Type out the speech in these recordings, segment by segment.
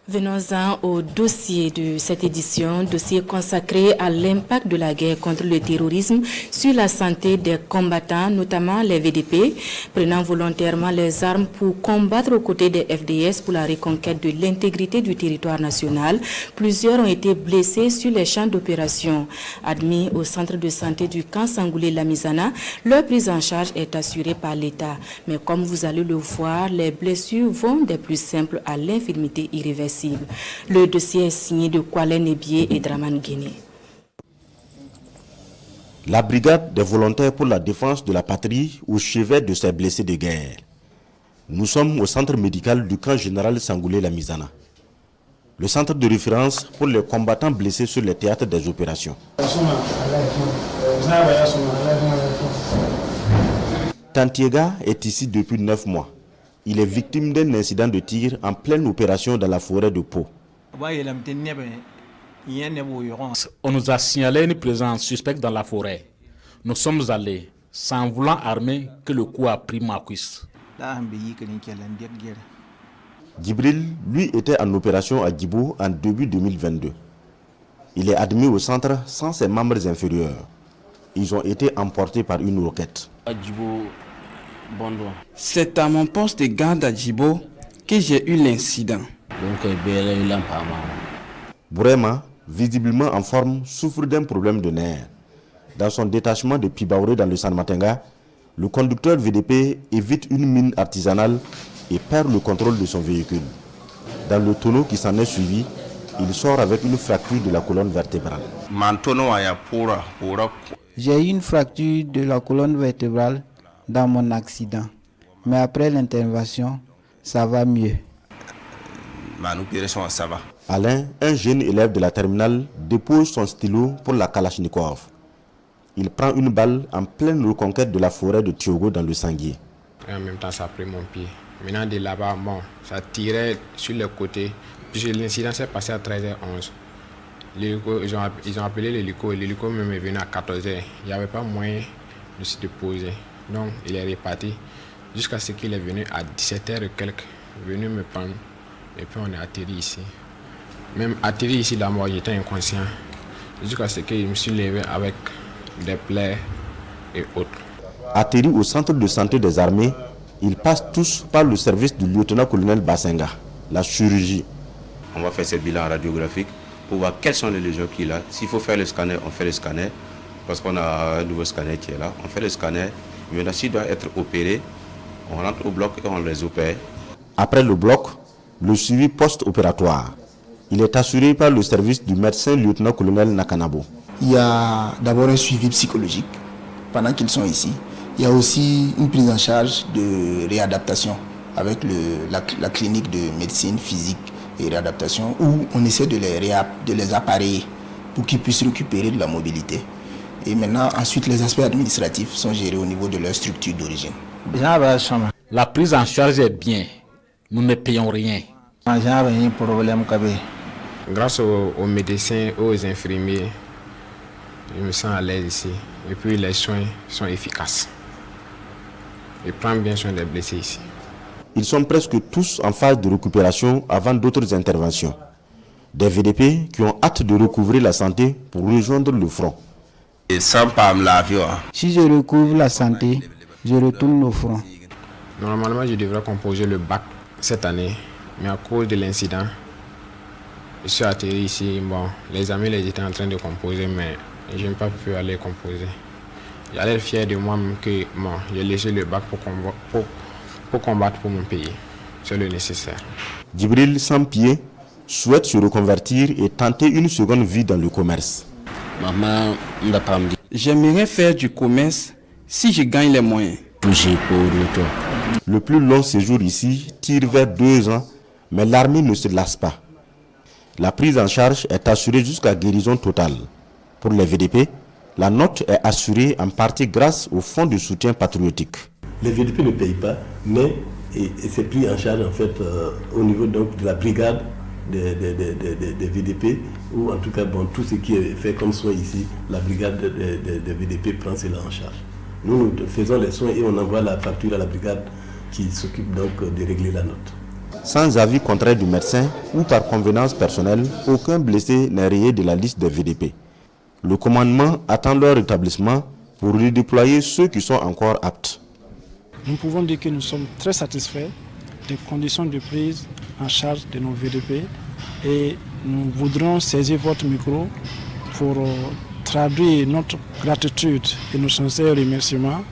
Venons-en au dossier de cette édition, dossier consacré à l'impact de la guerre contre le terrorisme sur la santé des combattants, notamment les VDP, prenant volontairement les armes pour combattre aux côtés des FDS pour la reconquête de l'intégrité du territoire national. Plusieurs ont été blessés sur les champs d'opération. Admis au centre de santé du camp Sangoulé-Lamizana, leur prise en charge est assurée par l'État. Mais comme vous allez le voir, les blessures vont des plus simples à l'infirmité irréversible. Le dossier est signé de Kwale Nebié et Draman Guéné. La brigade des volontaires pour la défense de la patrie au chevet de ces blessés de guerre. Nous sommes au centre médical du camp général Sangoulé-Lamizana, le centre de référence pour les combattants blessés sur les théâtres des opérations. Tantiega est ici depuis 9 mois. Il est victime d'un incident de tir en pleine opération dans la forêt de Pau. On nous a signalé une présence suspecte dans la forêt. Nous sommes allés, sans vouloir armer, que le coup a pris ma cuisse. Djibril, lui, était en opération à Djibo en début 2022. Il est admis au centre sans ses membres inférieurs. Ils ont été emportés par une roquette. C'est à mon poste de garde à Djibo que j'ai eu l'incident. Bourema, visiblement en forme, souffre d'un problème de nerfs. Dans son détachement de Pibaoré dans le San-Matenga, le conducteur VDP évite une mine artisanale et perd le contrôle de son véhicule. Dans le tonneau qui s'en est suivi, il sort avec une fracture de la colonne vertébrale. J'ai eu une fracture de la colonne vertébrale dans mon accident. Mais après l'intervention, ça va mieux. Alain, un jeune élève de la terminale, dépose son stylo pour la Kalachnikov. Il prend une balle en pleine reconquête de la forêt de Tiogo dans le Sanguier. En même temps, ça a pris mon pied. Maintenant, de là-bas, bon, ça tirait sur les côtés. Puis l'incident s'est passé à 13h11. Ils ont appelé l'hélico et l'hélico même est venu à 14h. Il n'y avait pas moyen de se déposer. Donc, il est reparti jusqu'à ce qu'il est venu à 17h et quelques, venu me prendre. Et puis, on est atterri ici. Même atterri ici, d'abord, j'étais inconscient. Jusqu'à ce que je me suis levé avec des plaies et autres. Atterri au centre de santé des armées, ils passent tous par le service du lieutenant-colonel Bassenga, la chirurgie. On va faire ce bilan radiographique pour voir quelles sont les lésions qu'il a. S'il faut faire le scanner, on fait le scanner. Parce qu'on a un nouveau scanner qui est là. On fait le scanner. Maintenant, s'il doit être opéré, on rentre au bloc et on les opère. Après le bloc, le suivi post-opératoire. Il est assuré par le service du médecin lieutenant-colonel Nakanabo. Il y a d'abord un suivi psychologique pendant qu'ils sont ici. Il y a aussi une prise en charge de réadaptation avec la clinique de médecine physique et réadaptation où on essaie de les appareiller pour qu'ils puissent récupérer de la mobilité. Et maintenant, ensuite, les aspects administratifs sont gérés au niveau de leur structure d'origine. La prise en charge est bien. Nous ne payons rien. Grâce aux médecins, aux infirmiers, je me sens à l'aise ici. Et puis les soins sont efficaces. Ils prennent bien soin des blessés ici. Ils sont presque tous en phase de récupération avant d'autres interventions. Des VDP qui ont hâte de recouvrer la santé pour rejoindre le front. Si je recouvre la santé, je retourne au front. Normalement, je devrais composer le bac cette année, mais à cause de l'incident, je suis atterri ici. Bon, les amis les étaient en train de composer, mais je n'ai pas pu aller composer. J'allais être fier de moi que bon, j'ai laissé le bac pour combattre pour mon pays. C'est le nécessaire. Djibril, sans pied, souhaite se reconvertir et tenter une seconde vie dans le commerce. J'aimerais faire du commerce si je gagne les moyens. Le plus long séjour ici tire vers 2 ans, mais l'armée ne se lasse pas. La prise en charge est assurée jusqu'à guérison totale. Pour les VDP, la note est assurée en partie grâce au fonds de soutien patriotique. Les VDP ne payent pas, mais c'est pris en charge en fait au niveau donc, de la brigade des VDP, ou en tout cas bon, tout ce qui est fait comme soin ici, la brigade des VDP prend cela en charge. Nous faisons les soins et on envoie la facture à la brigade qui s'occupe donc de régler la note. Sans avis contraire du médecin ou par convenance personnelle, aucun blessé n'est rayé de la liste des VDP. Le commandement attend leur rétablissement pour redéployer ceux qui sont encore aptes. Nous pouvons dire que nous sommes très satisfaits des conditions de prise en charge de nos VDP et nous voudrons saisir votre micro pour traduire notre gratitude et nos sincères remerciements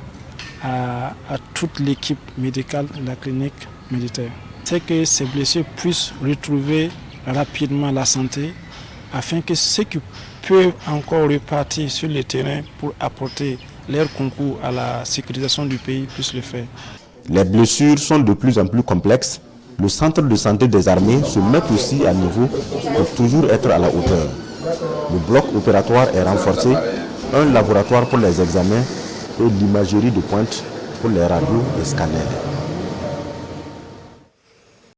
à toute l'équipe médicale de la clinique militaire. C'est que ces blessés puissent retrouver rapidement la santé afin que ceux qui peuvent encore repartir sur le terrain pour apporter leur concours à la sécurisation du pays puissent le faire. Les blessures sont de plus en plus complexes. Le centre de santé des armées se met aussi à niveau pour toujours être à la hauteur. Le bloc opératoire est renforcé, un laboratoire pour les examens et l'imagerie de pointe pour les radios et scanners.